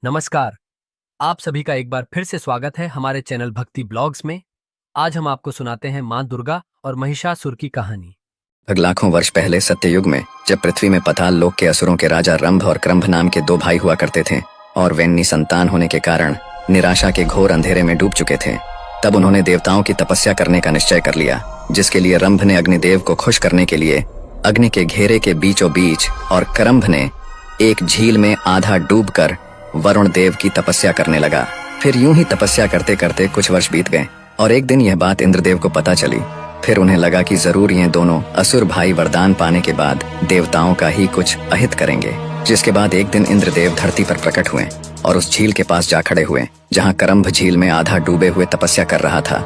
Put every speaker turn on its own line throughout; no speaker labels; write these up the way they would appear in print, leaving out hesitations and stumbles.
नमस्कार। आप सभी का एक बार फिर से स्वागत है हमारे चैनल भक्ति ब्लॉग्स में। आज हम आपको सुनाते हैं माँ दुर्गा और महिषासुर की कहानी।
लाखों वर्ष पहले सत्ययुग में जब पृथ्वी में पाताल लोक के असुरों के राजा रंभ और क्रंभ नाम के दो भाई हुआ करते थे और वे निसंतान होने के कारण निराशा के घोर अंधेरे में डूब चुके थे, तब उन्होंने देवताओं की तपस्या करने का निश्चय कर लिया, जिसके लिए रंभ ने अग्निदेव को खुश करने के लिए अग्नि के घेरे के बीचों बीच और क्रंभ ने एक झील में आधा डूबकर वरुण देव की तपस्या करने लगा। फिर यूं ही तपस्या करते करते कुछ वर्ष बीत गए और एक दिन यह बात इंद्रदेव को पता चली। फिर उन्हें लगा कि जरूर ये दोनों असुर भाई वरदान पाने के बाद देवताओं का ही कुछ अहित करेंगे। जिसके बाद एक दिन इंद्रदेव धरती पर प्रकट हुए और उस झील के पास जा खड़े हुए जहाँ क्रंभ झील में आधा डूबे हुए तपस्या कर रहा था।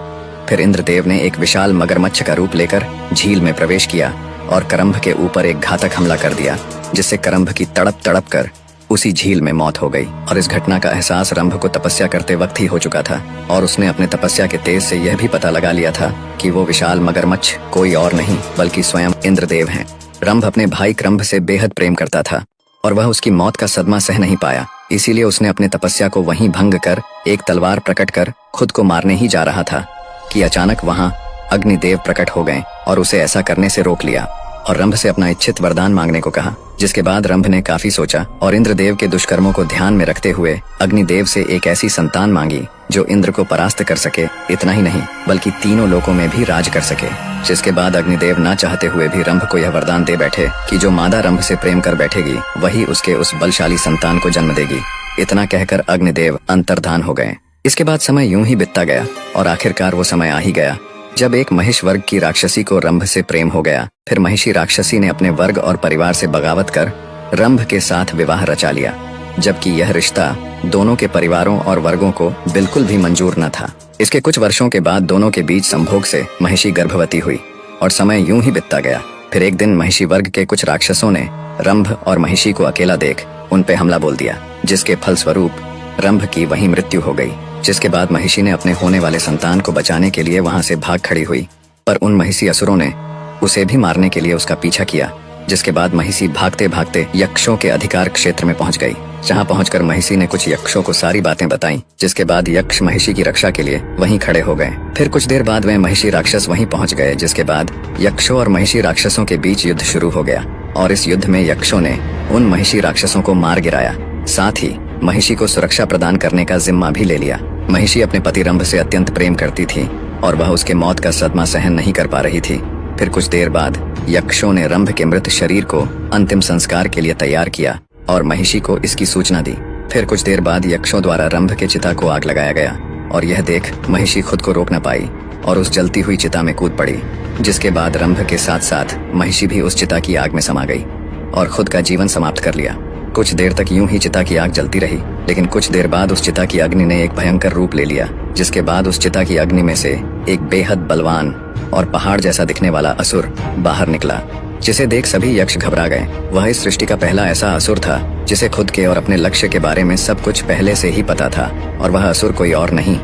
फिर इंद्रदेव ने एक विशाल मगरमच्छ का रूप लेकर झील में प्रवेश किया और क्रंभ के ऊपर एक घातक हमला कर दिया, जिससे क्रंभ की तड़प तड़प कर उसी झील में मौत हो गई। और इस घटना का एहसास रंभ को तपस्या करते वक्त ही हो चुका था और उसने अपने तपस्या के तेज से यह भी पता लगा लिया था कि वो विशाल मगरमच्छ कोई और नहीं बल्कि स्वयं इंद्रदेव हैं। रंभ अपने भाई क्रंभ से बेहद प्रेम करता था और वह उसकी मौत का सदमा सह नहीं पाया, इसीलिए उसने अपने तपस्या को वहीं भंग कर एक तलवार प्रकट कर खुद को मारने ही जा रहा था कि अचानक वहां अग्निदेव प्रकट हो गए और उसे ऐसा करने से रोक लिया और रंभ से अपना इच्छित वरदान मांगने को कहा। जिसके बाद रंभ ने काफी सोचा और इंद्रदेव के दुष्कर्मों को ध्यान में रखते हुए अग्निदेव से एक ऐसी संतान मांगी जो इंद्र को परास्त कर सके। इतना ही नहीं बल्कि तीनों लोकों में भी राज कर सके। जिसके बाद अग्निदेव ना चाहते हुए भी रंभ को यह वरदान दे बैठे कि जो मादा रंभ से प्रेम कर बैठेगी वही उसके उस बलशाली संतान को जन्म देगी। इतना कहकर अग्निदेव अंतर्धान हो गए। इसके बाद समय यूं ही बीतता गया और आखिरकार वो समय आ ही गया जब एक महिष वर्ग की राक्षसी को रंभ से प्रेम हो गया। फिर महिषी राक्षसी ने अपने वर्ग और परिवार से बगावत कर रंभ के साथ विवाह रचा लिया, जबकि यह रिश्ता दोनों के परिवारों और वर्गों को बिल्कुल भी मंजूर न था। इसके कुछ वर्षों के बाद दोनों के बीच संभोग से महिषी गर्भवती हुई और समय यूं ही बीतता गया। फिर एक दिन महिषी वर्ग के कुछ राक्षसों ने रंभ और महिषी को अकेला देख उन पे हमला बोल दिया, जिसके फलस्वरूप रंभ की वहीं मृत्यु हो गई। जिसके बाद महिषी ने अपने होने वाले संतान को बचाने के लिए वहां से भाग खड़ी हुई, पर उन महिषी असुरों ने उसे भी मारने के लिए उसका पीछा किया। जिसके बाद महिषी भागते भागते यक्षों के अधिकार क्षेत्र में पहुंच गई, जहां पहुंचकर महिषी ने कुछ यक्षों को सारी बातें बताई। जिसके बाद यक्ष महिषी की रक्षा के लिए वहीं खड़े हो गए। फिर कुछ देर बाद वे महिषी राक्षस वहीं पहुंच गए। जिसके बाद यक्षों और महिषी राक्षसों के बीच युद्ध शुरू हो गया और इस युद्ध में यक्षों ने उन महिषी राक्षसों को मार गिराया, साथ ही महिषी को सुरक्षा प्रदान करने का जिम्मा भी ले लिया। महिषी अपने पति रंभ से अत्यंत प्रेम करती थी और वह उसके मौत का सदमा सहन नहीं कर पा रही थी। फिर कुछ देर बाद यक्षों ने रंभ के मृत शरीर को अंतिम संस्कार के लिए तैयार किया और महिषी को इसकी सूचना दी। फिर कुछ देर बाद यक्षों द्वारा रंभ के चिता को आग लगाया गया और यह देख महिषी खुद को रोक न पाई और उस जलती हुई चिता में कूद पड़ी। जिसके बाद रंभ के साथ साथ महिषी भी उस चिता की आग में समा गई और खुद का जीवन समाप्त कर लिया। कुछ देर तक यूं ही चिता की आग जलती रही, लेकिन कुछ देर बाद उस चिता की अग्नि ने एक भयंकर रूप ले लिया। जिसके बाद उस चिता की अग्नि में से एक बेहद बलवान और पहाड़ जैसा दिखने वाला असुर बाहर निकला, जिसे देख सभी यक्ष घबरा गए। वह इस सृष्टि का पहला ऐसा असुर था जिसे खुद के और अपने लक्ष्य के बारे में सब कुछ पहले से ही पता था और वह असुर कोई और नहीं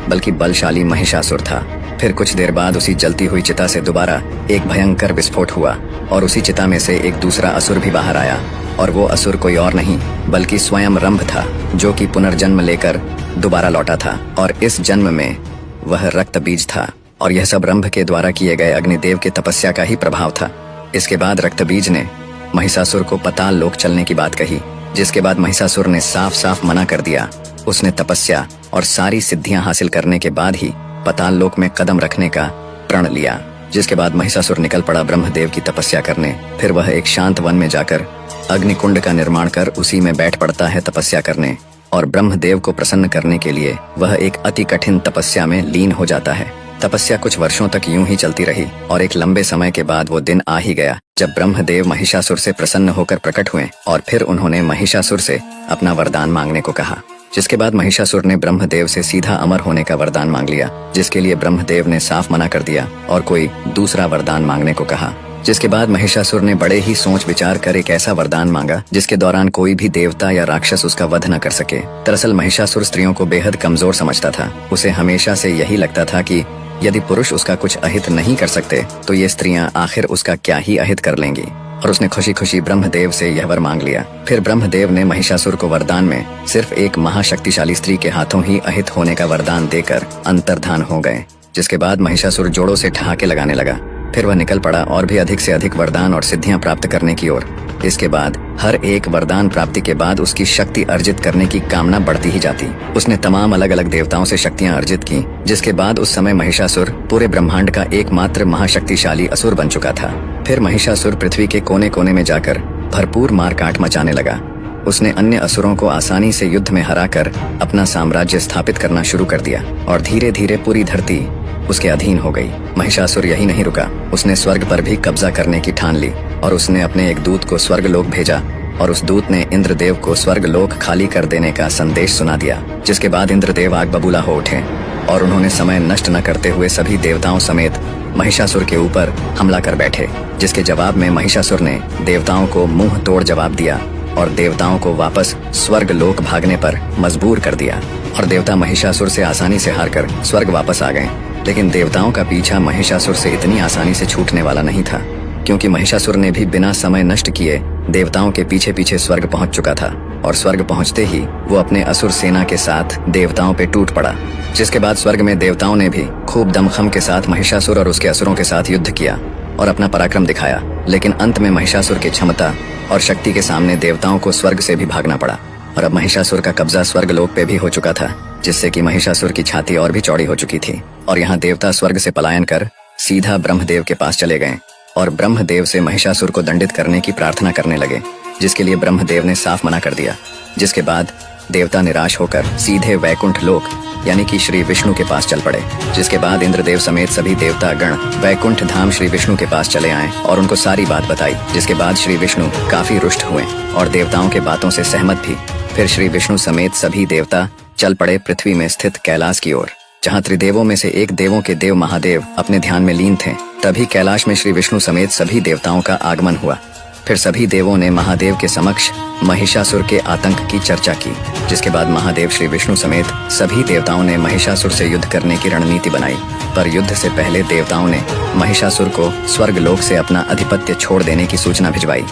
बल्कि बलशाली महिषासुर था। फिर कुछ देर बाद उसी जलती हुई चिता से दोबारा एक भयंकर विस्फोट हुआ और उसी चिता में से एक दूसरा असुर भी बाहर आया और वो असुर कोई और नहीं बल्कि स्वयं रंभ था, जो कि पुनर्जन्म लेकर दोबारा लौटा था और इस जन्म में वह रक्त बीज था और यह सब रंभ के द्वारा किए गए अग्निदेव के तपस्या का ही प्रभाव था। इसके बाद रक्त बीज ने महिषासुर को पाताल लोक चलने की बात कही, जिसके बाद महिषासुर ने साफ साफ मना कर दिया। उसने तपस्या और सारी सिद्धियां हासिल करने के बाद ही पाताल लोक में कदम रखने का प्रण लिया। जिसके बाद महिषासुर निकल पड़ा ब्रह्मदेव की तपस्या करने। फिर वह एक शांत वन में जाकर अग्निकुंड का निर्माण कर उसी में बैठ पड़ता है तपस्या करने और ब्रह्मदेव को प्रसन्न करने के लिए वह एक अति कठिन तपस्या में लीन हो जाता है। तपस्या कुछ वर्षों तक यूं ही चलती रही और एक लंबे समय के बाद वो दिन आ ही गया जब ब्रह्मदेव महिषासुर से प्रसन्न होकर प्रकट हुए और फिर उन्होंने महिषासुर से अपना वरदान मांगने को कहा। जिसके बाद महिषासुर ने ब्रह्मदेव से सीधा अमर होने का वरदान मांग लिया, जिसके लिए ब्रह्मदेव ने साफ मना कर दिया और कोई दूसरा वरदान मांगने को कहा। जिसके बाद महिषासुर ने बड़े ही सोच विचार कर एक ऐसा वरदान मांगा जिसके दौरान कोई भी देवता या राक्षस उसका वध न कर सके। दरअसल महिषासुर स्त्रियों को बेहद कमजोर समझता था। उसे हमेशा से यही लगता था कि यदि पुरुष उसका कुछ अहित नहीं कर सकते तो ये स्त्रियां आखिर उसका क्या ही अहित कर लेंगी। और उसने खुशी खुशी ब्रह्मदेव से यह वर मांग लिया। फिर ब्रह्मदेव ने महिषासुर को वरदान में सिर्फ एक महाशक्तिशाली स्त्री के हाथों ही अहित होने का वरदान देकर अंतर्धान हो गए। जिसके बाद महिषासुर जोड़ों से ठहाके लगाने लगा। फिर वह निकल पड़ा और भी अधिक से अधिक वरदान और सिद्धियां प्राप्त करने की ओर। इसके बाद हर एक वरदान प्राप्ति के बाद उसकी शक्ति अर्जित करने की कामना बढ़ती ही जाती। उसने तमाम अलग अलग देवताओं से शक्तियां अर्जित की, जिसके बाद उस समय महिषासुर पूरे ब्रह्मांड का एकमात्र महाशक्तिशाली असुर बन चुका था। फिर महिषासुर पृथ्वी के कोने कोने में जाकर भरपूर मारकाट मचाने लगा। उसने अन्य असुरों को आसानी से युद्ध में हराकर अपना साम्राज्य स्थापित करना शुरू कर दिया और धीरे धीरे पूरी धरती उसके अधीन हो गई। महिषासुर यही नहीं रुका, उसने स्वर्ग पर भी कब्जा करने की ठान ली और उसने अपने एक दूत को स्वर्गलोक भेजा और उस दूत ने इंद्रदेव को स्वर्गलोक खाली कर देने का संदेश सुना दिया। जिसके बाद इंद्रदेव आग बबूला हो उठे और उन्होंने समय नष्ट न करते हुए सभी देवताओं समेत महिषासुर के ऊपर हमला कर बैठे। जिसके जवाब में महिषासुर ने देवताओं को मुंह तोड़ जवाब दिया और देवताओं को वापस स्वर्गलोक भागने पर मजबूर कर दिया और देवता महिषासुर से आसानी से हारकर स्वर्ग वापस आ गए। लेकिन देवताओं का पीछा महिषासुर से इतनी आसानी से छूटने वाला नहीं था, क्योंकि महिषासुर ने भी बिना समय नष्ट किए देवताओं के पीछे पीछे स्वर्ग पहुंच चुका था और स्वर्ग पहुंचते ही वो अपने असुर सेना के साथ देवताओं पे टूट पड़ा। जिसके बाद स्वर्ग में देवताओं ने भी खूब दमखम के साथ महिषासुर और उसके असुरों के साथ युद्ध किया और अपना पराक्रम दिखाया। लेकिन अंत में महिषासुर की क्षमता और शक्ति के सामने देवताओं को स्वर्ग से भी भागना पड़ा और अब महिषासुर का कब्जा स्वर्गलोक पे भी हो चुका था, जिससे कि महिषासुर की छाती और भी चौड़ी हो चुकी थी। और यहाँ देवता स्वर्ग से पलायन कर सीधा ब्रह्मदेव के पास चले गए और ब्रह्मदेव से महिषासुर को दंडित करने की प्रार्थना करने लगे, जिसके लिए ब्रह्मदेव ने साफ मना कर दिया। जिसके बाद देवता निराश होकर सीधे वैकुंठ लोक यानी कि श्री विष्णु के पास चल पड़े। जिसके बाद इंद्रदेव समेत सभी देवता गण वैकुंठ धाम श्री विष्णु के पास चले आए और उनको सारी बात बताई। जिसके बाद श्री विष्णु काफी रुष्ट हुए और देवताओं के बातों से सहमत भी। फिर श्री विष्णु समेत सभी देवता चल पड़े पृथ्वी में स्थित कैलाश की ओर, जहाँ त्रिदेवों में से एक देवों के देव महादेव अपने ध्यान में लीन थे। तभी कैलाश में श्री विष्णु समेत सभी देवताओं का आगमन हुआ। फिर सभी देवों ने महादेव के समक्ष महिषासुर के आतंक की चर्चा की। जिसके बाद महादेव श्री विष्णु समेत सभी देवताओं ने महिषासुर से युद्ध करने की रणनीति बनाई। पर युद्ध से पहले देवताओं ने महिषासुर को स्वर्गलोक से अपना आधिपत्य छोड़ देने की सूचना भिजवाई,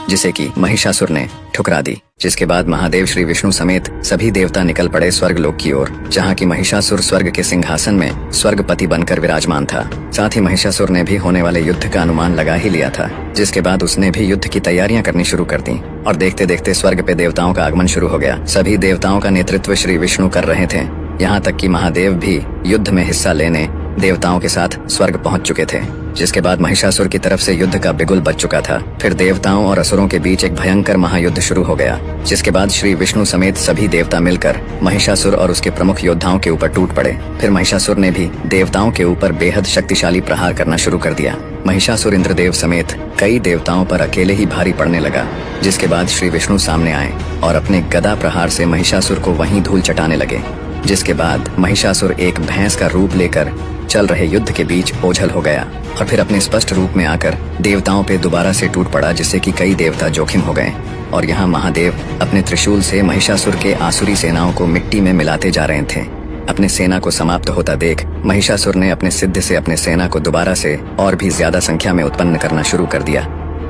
जिसे कि महिषासुर ने ठुकरा दी। जिसके बाद महादेव श्री विष्णु समेत सभी देवता निकल पड़े स्वर्गलोक की ओर, जहाँ की महिषासुर स्वर्ग के सिंहासन में स्वर्गपति बनकर विराजमान था। साथ ही महिषासुर ने भी होने वाले युद्ध का अनुमान लगा ही लिया था। जिसके बाद उसने भी युद्ध की तैयारियां करनी शुरू कर दी और देखते देखते स्वर्ग पे देवताओं का आगमन शुरू हो गया। सभी देवताओं का नेतृत्व श्री विष्णु कर रहे थे, यहाँ तक कि महादेव भी युद्ध में हिस्सा लेने देवताओं के साथ स्वर्ग पहुंच चुके थे। जिसके बाद महिषासुर की तरफ से युद्ध का बिगुल बज चुका था। फिर देवताओं और असुरों के बीच एक भयंकर महायुद्ध शुरू हो गया। जिसके बाद श्री विष्णु समेत सभी देवता मिलकर महिषासुर और उसके प्रमुख योद्धाओं के ऊपर टूट पड़े। फिर महिषासुर ने भी देवताओं के ऊपर बेहद शक्तिशाली प्रहार करना शुरू कर दिया। महिषासुर इंद्रदेव समेत कई देवताओं पर अकेले ही भारी पड़ने लगा। जिसके बाद श्री विष्णु सामने आए और अपने गदा प्रहार से महिषासुर को वहीं धूल चटाने लगे। जिसके बाद महिषासुर एक भैंस का रूप लेकर चल रहे युद्ध के बीच ओझल हो गया और फिर अपने स्पष्ट रूप में आकर देवताओं पे दोबारा से टूट पड़ा, जिससे कि कई देवता जोखिम हो गए। और यहाँ महादेव अपने त्रिशूल से महिषासुर के आसुरी सेनाओं को मिट्टी में मिलाते जा रहे थे। अपने सेना को समाप्त होता देख महिषासुर ने अपने सिद्ध से अपने सेना को दोबारा से और भी ज्यादा संख्या में उत्पन्न करना शुरू कर दिया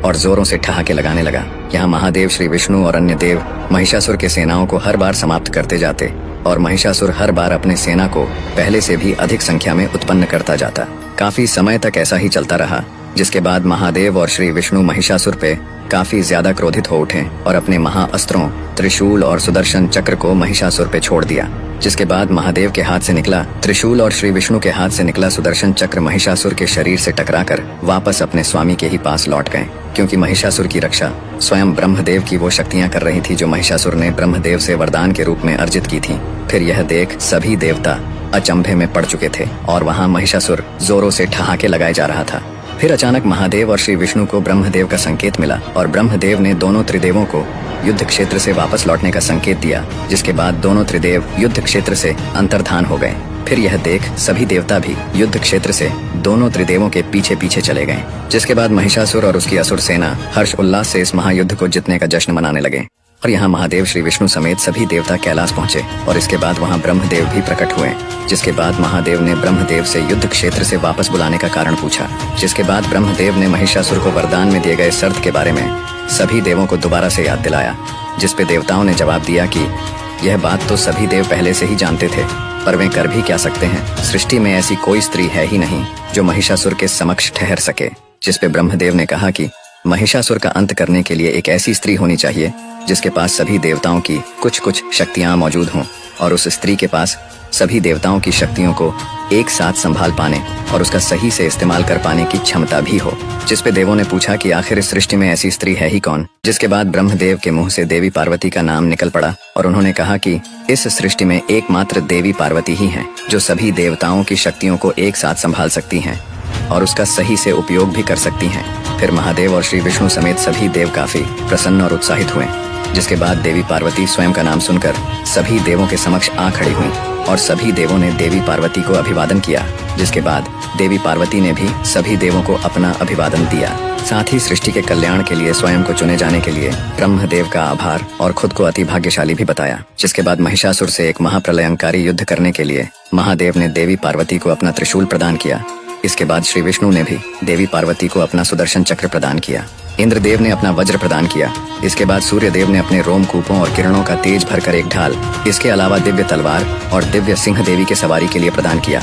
और जोरों से ठहाके लगाने लगा। यहाँ महादेव श्री विष्णु और अन्य देव महिषासुर के सेनाओं को हर बार समाप्त करते जाते और महिषासुर हर बार अपने सेना को पहले से भी अधिक संख्या में उत्पन्न करता जाता। काफी समय तक ऐसा ही चलता रहा। जिसके बाद महादेव और श्री विष्णु महिषासुर पे काफी ज्यादा क्रोधित हो उठे और अपने महाअस्त्रों त्रिशूल और सुदर्शन चक्र को महिषासुर पे छोड़ दिया। जिसके बाद महादेव के हाथ से निकला त्रिशूल और श्री विष्णु के हाथ से निकला सुदर्शन चक्र महिषासुर के शरीर से टकराकर वापस अपने स्वामी के ही पास लौट गए, क्योंकि महिषासुर की रक्षा स्वयं ब्रह्मदेव की वो शक्तियां कर रही थी जो महिषासुर ने ब्रह्मदेव से वरदान के रूप में अर्जित की थी। फिर यह देख सभी देवता अचंभे में पड़ चुके थे और वहाँ महिषासुर जोरों से ठहाके लगाए जा रहा था। फिर अचानक महादेव और श्री विष्णु को ब्रह्मदेव का संकेत मिला और ब्रह्मदेव ने दोनों त्रिदेवों को युद्ध क्षेत्र से वापस लौटने का संकेत दिया। जिसके बाद दोनों त्रिदेव युद्ध क्षेत्र से अंतर्धान हो गए। फिर यह देख सभी देवता भी युद्ध क्षेत्र से दोनों त्रिदेवों के पीछे पीछे चले गए। जिसके बाद महिषासुर और उसकी असुर सेना हर्ष उल्लास से इस महायुद्ध को जीतने का जश्न मनाने लगे और यहाँ महादेव श्री विष्णु समेत सभी देवता कैलाश पहुँचे और इसके बाद वहाँ ब्रह्मदेव भी प्रकट हुए जिसके बाद महादेव ने ब्रह्मदेव से युद्ध क्षेत्र से वापस बुलाने का कारण पूछा। जिसके बाद ब्रह्मदेव ने महिषासुर को वरदान में दिए गए शर्त के बारे में सभी देवों को दोबारा से याद दिलाया, जिस पे देवताओं ने जवाब दिया कि यह बात तो सभी देव पहले से ही जानते थे, पर वे कर भी क्या सकते हैं। सृष्टि में ऐसी कोई स्त्री है ही नहीं जो महिषासुर के समक्ष ठहर सके। जिस पे ब्रह्मदेव ने कहा कि महिषासुर का अंत करने के लिए एक ऐसी स्त्री होनी चाहिए जिसके पास सभी देवताओं की कुछ कुछ शक्तियां मौजूद हों, और उस स्त्री के पास सभी देवताओं की शक्तियों को एक साथ संभाल पाने और उसका सही से इस्तेमाल कर पाने की क्षमता भी हो। जिस पे देवों ने पूछा कि आखिर इस सृष्टि में ऐसी स्त्री है ही कौन। जिसके बाद ब्रह्मदेव के मुंह से देवी पार्वती का नाम निकल पड़ा और उन्होंने कहा कि इस सृष्टि में एकमात्र देवी पार्वती ही हैं जो सभी देवताओं की शक्तियों को एक साथ संभाल सकती हैं और उसका सही से उपयोग भी कर सकती हैं। फिर महादेव और श्री विष्णु समेत सभी देव काफी प्रसन्न और उत्साहित हुए। जिसके बाद देवी पार्वती स्वयं का नाम सुनकर सभी देवों के समक्ष आ खड़ी हुई और सभी देवों ने देवी पार्वती को अभिवादन किया। जिसके बाद देवी पार्वती ने भी सभी देवों को अपना अभिवादन दिया। साथ ही सृष्टि के कल्याण के लिए स्वयं को चुने जाने के लिए ब्रह्मदेव का आभार और खुद को अति भाग्यशाली भी बताया। जिसके बाद महिषासुर से एक महाप्रलयंकारी युद्ध करने के लिए महादेव ने देवी पार्वती को अपना त्रिशूल प्रदान किया। इसके बाद श्री विष्णु ने भी देवी पार्वती को अपना सुदर्शन चक्र प्रदान किया। इंद्रदेव ने अपना वज्र प्रदान किया। इसके बाद सूर्यदेव ने अपने रोमकूपों और किरणों का तेज भरकर एक ढाल, इसके अलावा दिव्य तलवार और दिव्य सिंह देवी के सवारी के लिए प्रदान किया।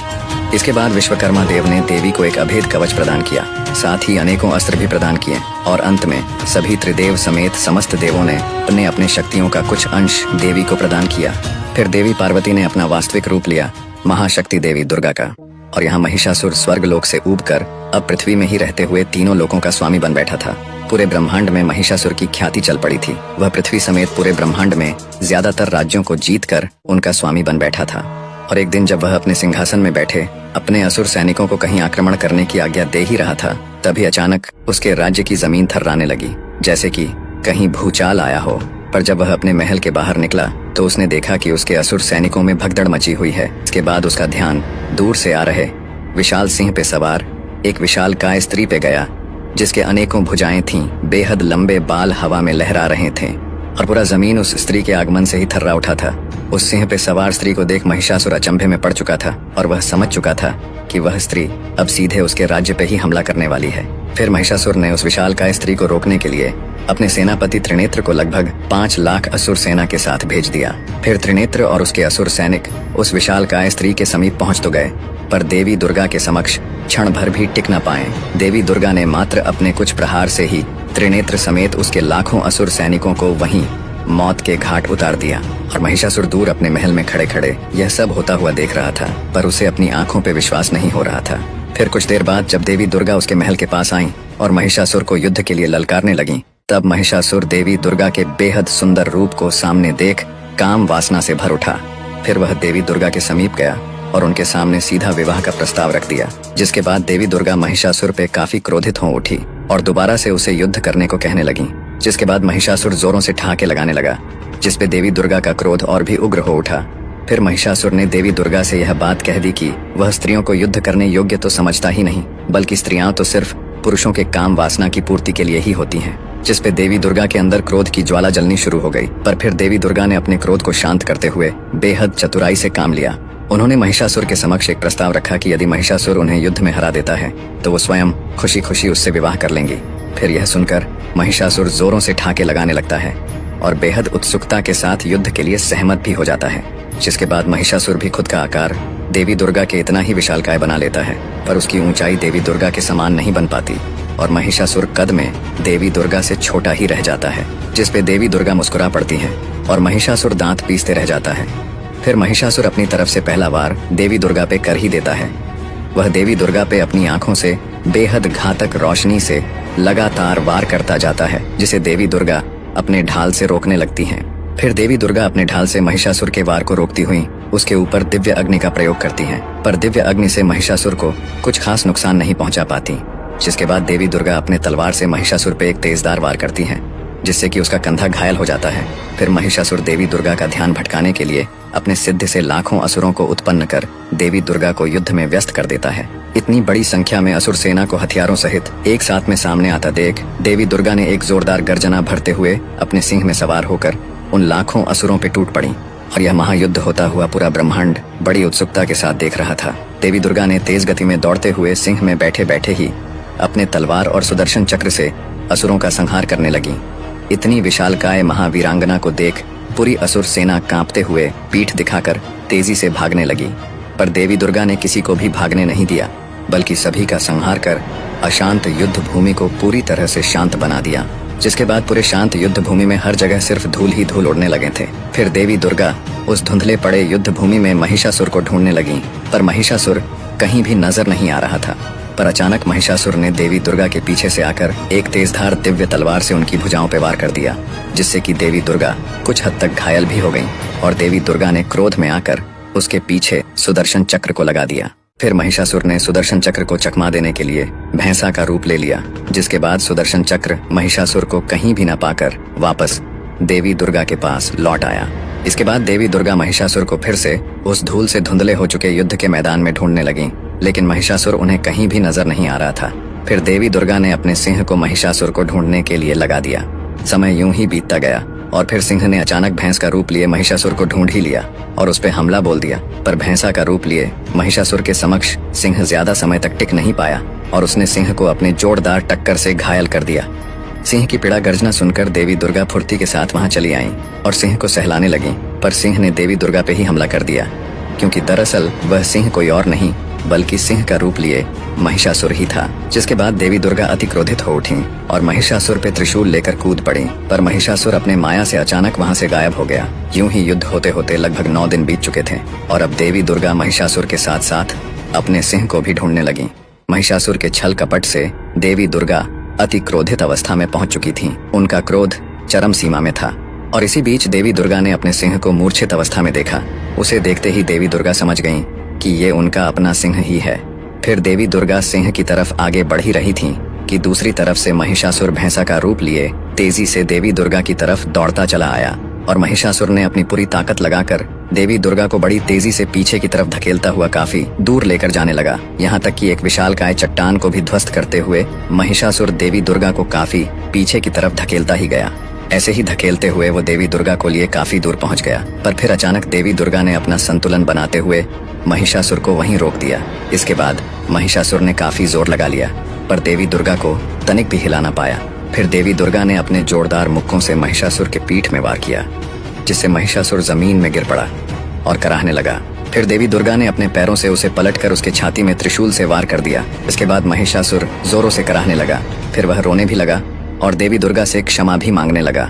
इसके बाद विश्वकर्मा देव ने देवी को एक अभेद कवच प्रदान किया। साथ ही अनेकों अस्त्र भी प्रदान किए और अंत में सभी त्रिदेव समेत समस्त देवों ने अपने अपने शक्तियों का कुछ अंश देवी को प्रदान किया। फिर देवी पार्वती ने अपना वास्तविक रूप लिया, महाशक्ति देवी दुर्गा का, और यहाँ महिषासुर स्वर्ग लोक से ऊबकर अब पृथ्वी में ही रहते हुए तीनों लोकों का स्वामी बन बैठा था। पूरे ब्रह्मांड में महिषासुर की ख्याति चल पड़ी थी। वह पृथ्वी समेत पूरे ब्रह्मांड में ज्यादातर राज्यों को जीतकर उनका स्वामी बन बैठा था। और एक दिन जब वह अपने सिंहासन में बैठे अपने असुर सैनिकों को कहीं आक्रमण करने की आज्ञा दे ही रहा था, तभी अचानक उसके राज्य की जमीन थर्राने लगी, जैसे कि कहीं भूचाल आया हो। पर जब वह अपने महल के बाहर निकला तो उसने देखा कि उसके असुर सैनिकों में भगदड़ मची हुई है। इसके बाद उसका ध्यान दूर से आ रहे विशाल सिंह पे सवार एक विशाल काय स्त्री पे गया, जिसके अनेकों भुजाएं थीं, बेहद लंबे बाल हवा में लहरा रहे थे और पूरा जमीन उस स्त्री के आगमन से ही थर्रा उठा था। उस सिंह पे सवार स्त्री को देख महिषासुर अचंभे में पड़ चुका था और वह समझ चुका था कि वह स्त्री अब सीधे उसके राज्य पे ही हमला करने वाली है। फिर महिषासुर ने उस विशालकाय स्त्री को रोकने के लिए अपने सेनापति त्रिनेत्र को लगभग 5 लाख असुर सेना के साथ भेज दिया। फिर त्रिनेत्र और उसके असुर सैनिक उस विशालकाय स्त्री के समीप पहुंच तो गए, पर देवी दुर्गा के समक्ष क्षण भर भी टिक न पाए। देवी दुर्गा ने मात्र अपने कुछ प्रहार से ही त्रिनेत्र समेत उसके लाखों असुर सैनिकों को वहीं मौत के घाट उतार दिया। और महिषासुर दूर अपने महल में खड़े खड़े यह सब होता हुआ देख रहा था, पर उसे अपनी आंखों पे विश्वास नहीं हो रहा था। फिर कुछ देर बाद जब देवी दुर्गा उसके महल के पास आईं और महिषासुर को युद्ध के लिए ललकारने लगीं, तब महिषासुर देवी दुर्गा के बेहद सुंदर रूप को सामने देख काम वासना से भर उठा। फिर वह देवी दुर्गा के समीप गया और उनके सामने सीधा विवाह का प्रस्ताव रख दिया। जिसके बाद देवी दुर्गा महिषासुर पे काफी क्रोधित हो उठी और दोबारा से उसे युद्ध करने को कहने लगी। जिसके बाद महिषासुर जोरों से ठहाके लगाने लगा, जिसपे देवी दुर्गा का क्रोध और भी उग्र हो उठा। फिर महिषासुर ने देवी दुर्गा से यह बात कह दी कि वह स्त्रियों को युद्ध करने योग्य तो समझता ही नहीं, बल्कि स्त्रियां तो सिर्फ पुरुषों के काम वासना की पूर्ति के लिए ही होती हैं। जिसपे देवी दुर्गा के अंदर क्रोध की ज्वाला जलनी शुरू हो गई। पर फिर देवी दुर्गा ने अपने क्रोध को शांत करते हुए बेहद चतुराई से काम लिया। उन्होंने महिषासुर के समक्ष एक प्रस्ताव रखा कि यदि महिषासुर उन्हें युद्ध में हरा देता है तो वो स्वयं खुशी खुशी उससे विवाह कर लेंगी। फिर यह सुनकर महिषासुर जोरों से ठाके लगाने लगता है और बेहद उत्सुकता के साथ युद्ध के लिए सहमत भी हो जाता है। जिसके बाद महिषासुर भी खुद का आकार देवी दुर्गा के इतना ही विशालकाय बना लेता है, पर उसकी ऊंचाई देवी दुर्गा के समान नहीं बन पाती और महिषासुर कद में देवी दुर्गा से छोटा ही रह जाता है। जिसपे देवी दुर्गा मुस्कुरा पड़ती है और महिषासुर दांत पीसते रह जाता है। फिर महिषासुर अपनी तरफ से पहला वार देवी दुर्गा पे कर ही देता है। वह देवी दुर्गा पे अपनी आंखों से बेहद घातक रोशनी से लगातार वार करता जाता है, जिसे देवी दुर्गा अपने ढाल से रोकने लगती हैं। फिर देवी दुर्गा अपने ढाल से महिषासुर के वार को रोकती हुई उसके ऊपर दिव्य अग्नि का प्रयोग करती हैं, पर दिव्य अग्नि से महिषासुर को कुछ खास नुकसान नहीं पहुंचा पाती। जिसके बाद देवी दुर्गा अपने तलवार से महिषासुर पे एक तेजदार वार करती हैं, जिससे कि उसका कंधा घायल हो जाता है। फिर महिषासुर देवी दुर्गा का ध्यान भटकाने के लिए अपने सिद्ध से लाखों असुरों को उत्पन्न कर देवी दुर्गा को युद्ध में व्यस्त कर देता है। इतनी बड़ी संख्या में असुर सेना को हथियारों सहित एक साथ में सामने आता देख देवी दुर्गा ने एक जोरदार गर्जना भरते हुए अपने सिंह में सवार होकर उन लाखों असुरों पे टूट पड़ी और यह महायुद्ध होता हुआ पूरा ब्रह्मांड बड़ी उत्सुकता के साथ देख रहा था। देवी दुर्गा ने तेज गति में दौड़ते हुए सिंह में बैठे बैठे ही अपने तलवार और सुदर्शन चक्र से असुरों का संहार करने लगी। इतनी विशालकाय महावीरांगना को देख पूरी असुर सेना कांपते हुए पीठ दिखाकर तेजी से भागने लगी, पर देवी दुर्गा ने किसी को भी भागने नहीं दिया, बल्कि सभी का संहार कर अशांत युद्ध भूमि को पूरी तरह से शांत बना दिया। जिसके बाद पूरे शांत युद्ध भूमि में हर जगह सिर्फ धूल ही धूल उड़ने लगे थे। फिर देवी दुर्गा उस धुंधले पड़े युद्ध भूमि में महिषासुर को ढूंढने लगी, पर महिषासुर कहीं भी नजर नहीं आ रहा था। पर अचानक महिषासुर ने देवी दुर्गा के पीछे से आकर एक तेजधार दिव्य तलवार से उनकी भुजाओं पर वार कर दिया, जिससे कि देवी दुर्गा कुछ हद तक घायल भी हो गईं, और देवी दुर्गा ने क्रोध में आकर उसके पीछे सुदर्शन चक्र को लगा दिया। फिर महिषासुर ने सुदर्शन चक्र को चकमा देने के लिए भैंसा का रूप ले लिया, जिसके बाद सुदर्शन चक्र महिषासुर को कहीं भी न पाकर वापस देवी दुर्गा के पास लौट आया। इसके बाद देवी दुर्गा महिषासुर को फिर से उस धूल से धुंधले हो चुके युद्ध के मैदान में ढूंढने लगी, लेकिन महिषासुर उन्हें कहीं भी नजर नहीं आ रहा था। फिर देवी दुर्गा ने अपने सिंह को महिषासुर को ढूंढने के लिए लगा दिया। समय यूं ही बीतता गया और फिर सिंह ने अचानक भैंस का रूप लिए महिषासुर को ढूंढ ही लिया और उस पे हमला बोल दिया। पर भैंसा का रूप लिए महिषासुर के समक्ष सिंह ज्यादा समय तक टिक नहीं पाया और उसने सिंह को अपने जोरदार टक्कर से घायल कर दिया। सिंह की पीड़ा गर्जना सुनकर देवी दुर्गा फुर्ती के साथ वहां चली आईं और सिंह को सहलाने लगी, पर सिंह ने देवी दुर्गा पे ही हमला कर दिया, क्योंकि दरअसल वह सिंह कोई और नहीं बल्कि सिंह का रूप लिए महिषासुर ही था। जिसके बाद देवी दुर्गा अति क्रोधित हो उठी और महिषासुर पे त्रिशूल लेकर कूद पड़ी, पर महिषासुर अपने माया से अचानक वहां से गायब हो गया। यूं ही युद्ध होते होते लगभग 9 दिन बीत चुके थे और अब देवी दुर्गा महिषासुर के साथ साथ अपने सिंह को भी ढूंढने लगी। महिषासुर के छल कपट से देवी दुर्गा अति क्रोधित अवस्था में पहुंच चुकी थी। उनका क्रोध चरम सीमा में था और इसी बीच देवी दुर्गा ने अपने सिंह को मूर्छित अवस्था में देखा। उसे देखते ही देवी दुर्गा समझ गईं कि ये उनका अपना सिंह ही है। फिर देवी दुर्गा सिंह की तरफ आगे बढ़ ही रही थीं कि दूसरी तरफ से महिषासुर भैंसा का रूप लिए तेजी से देवी दुर्गा की तरफ दौड़ता चला आया और महिषासुर ने अपनी पूरी ताकत लगाकर देवी दुर्गा को बड़ी तेजी से पीछे की तरफ धकेलता हुआ काफी दूर लेकर जाने लगा। यहाँ तक कि एक विशालकाय चट्टान को भी ध्वस्त करते हुए महिषासुर देवी दुर्गा को काफी पीछे की तरफ धकेलता ही गया। ऐसे ही धकेलते हुए वो देवी दुर्गा को लिए काफी दूर पहुंच गया, पर फिर अचानक देवी दुर्गा ने अपना संतुलन बनाते हुए महिषासुर को वहीं रोक दिया। इसके बाद महिषासुर ने काफी जोर लगा लिया, पर देवी दुर्गा को तनिक भी हिला ना पाया। फिर देवी दुर्गा ने अपने जोरदार मुक्कों से महिषासुर के पीठ में वार किया, जिससे महिषासुर जमीन में गिर पड़ा और कराहने लगा। फिर देवी दुर्गा ने अपने पैरों से उसे पलटकर उसके छाती में त्रिशूल से वार कर दिया। इसके बाद महिषासुर जोरों से कराहने लगा। फिर वह रोने भी लगा और देवी दुर्गा से क्षमा भी मांगने लगा,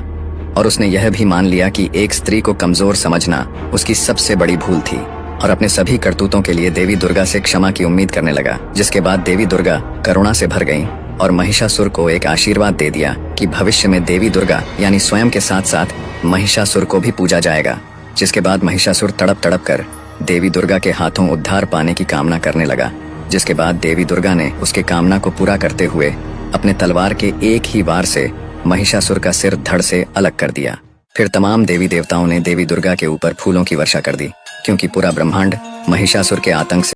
और उसने यह भी मान लिया कि एक स्त्री को कमजोर समझना उसकी सबसे बड़ी भूल थी, और अपने सभी करतूतों के लिए देवी दुर्गा से क्षमा की उम्मीद करने लगा। जिसके बाद देवी दुर्गा करुणा से भर गईं और महिषासुर को एक आशीर्वाद दे दिया कि भविष्य में देवी दुर्गा यानी स्वयं के साथ साथ महिषासुर को भी पूजा जाएगा। जिसके बाद महिषासुर तड़प तड़प कर देवी दुर्गा के हाथों उद्धार पाने की कामना करने लगा। जिसके बाद देवी दुर्गा ने उसके कामना को पूरा करते हुए अपने तलवार के एक ही वार से महिषासुर का सिर धड़ से अलग कर दिया। फिर तमाम देवी देवताओं ने देवी दुर्गा के ऊपर फूलों की वर्षा कर दी, क्योंकि पूरा ब्रह्मांड महिषासुर के आतंक से